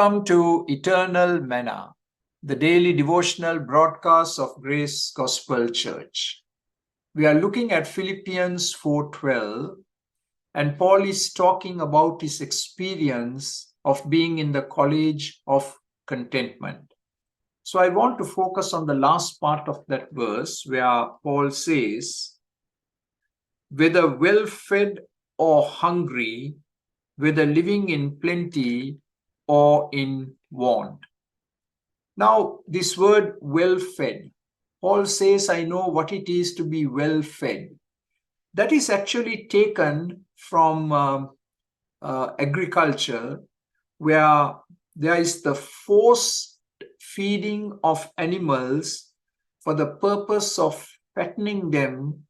Welcome to Eternal Manna, the daily devotional broadcast of Grace Gospel Church. We are looking at Philippians 4:12, and Paul is talking about his experience of being in the college of contentment. So I want to focus on the last part of that verse where Paul says, whether well-fed or hungry, whether living in plenty or in want. Now, this word well-fed, Paul says, I know what it is to be well-fed. That is actually taken from agriculture, where there is the forced feeding of animals for the purpose of fattening them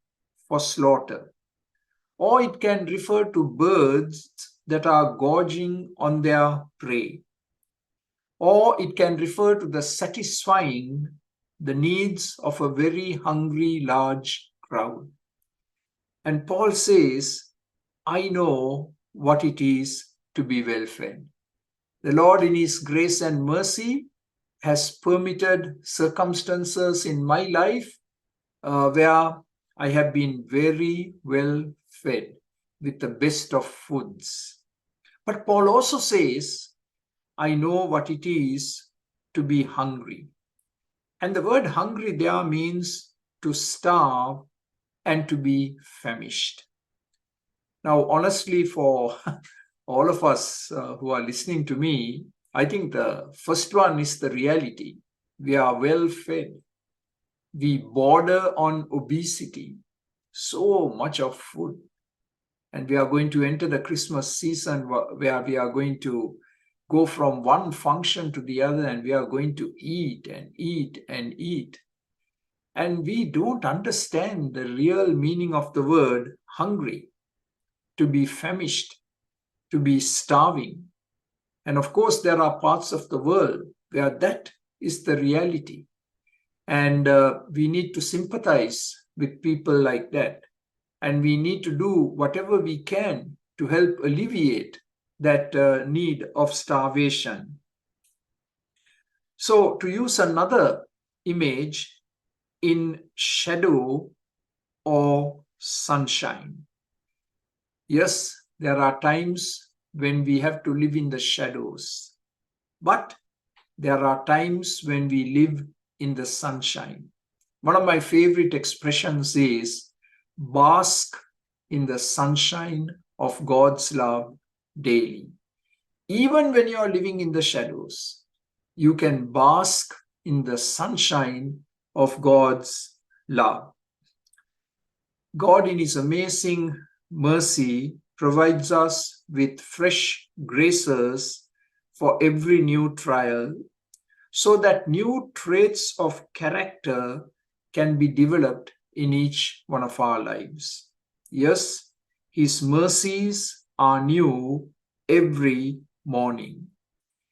for slaughter. Or it can refer to birds that are gorging on their prey. Or it can refer to the satisfying the needs of a very hungry large crowd. And Paul says, I know what it is to be well-fed. The Lord in His grace and mercy has permitted circumstances in my life where I have been very well fed with the best of foods. But Paul also says, I know what it is to be hungry. And the word hungry there means to starve and to be famished. Now, honestly, for all of us who are listening to me, I think the first one is the reality. We are well fed. We border on obesity. So much of food. And we are going to enter the Christmas season where we are going to go from one function to the other, and we are going to eat and eat and eat. And we don't understand the real meaning of the word hungry, to be famished, to be starving. And of course, there are parts of the world where that is the reality. And we need to sympathize with people like that. And we need to do whatever we can to help alleviate that need of starvation. So to use another image, in shadow or sunshine. Yes, there are times when we have to live in the shadows, but there are times when we live in the sunshine. One of my favorite expressions is, bask in the sunshine of God's love daily. Even when you are living in the shadows, you can bask in the sunshine of God's love. God, in His amazing mercy, provides us with fresh graces for every new trial, so that new traits of character can be developed in each one of our lives. Yes, His mercies are new every morning,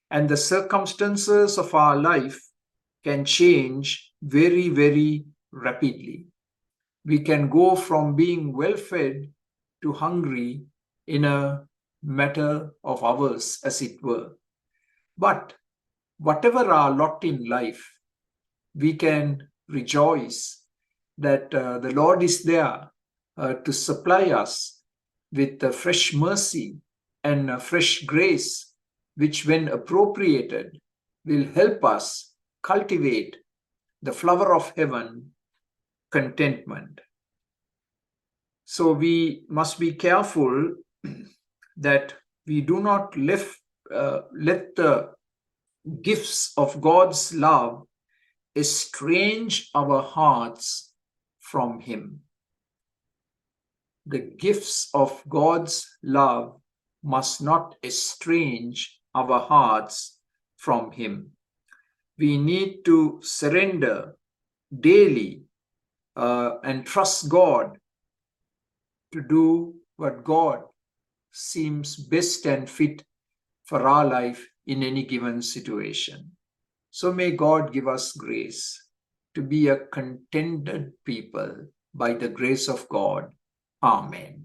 and the circumstances of our life can change very, very rapidly. We can go from being well-fed to hungry in a matter of hours, as it were. But whatever our lot in life, we can rejoice that the Lord is there to supply us with fresh mercy and fresh grace, which when appropriated will help us cultivate the flower of heaven, contentment. So we must be careful that we do not let the gifts of God's love estrange our hearts from Him. The gifts of God's love must not estrange our hearts from Him. We need to surrender daily and trust God to do what God seems best and fit for our life in any given situation. So may God give us grace to be a contented people by the grace of God. Amen.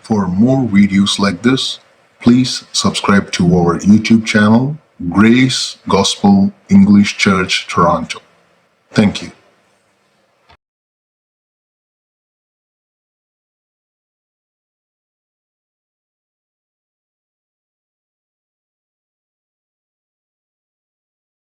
For more videos like this, please subscribe to our YouTube channel, Grace Gospel English Church Toronto. Thank you.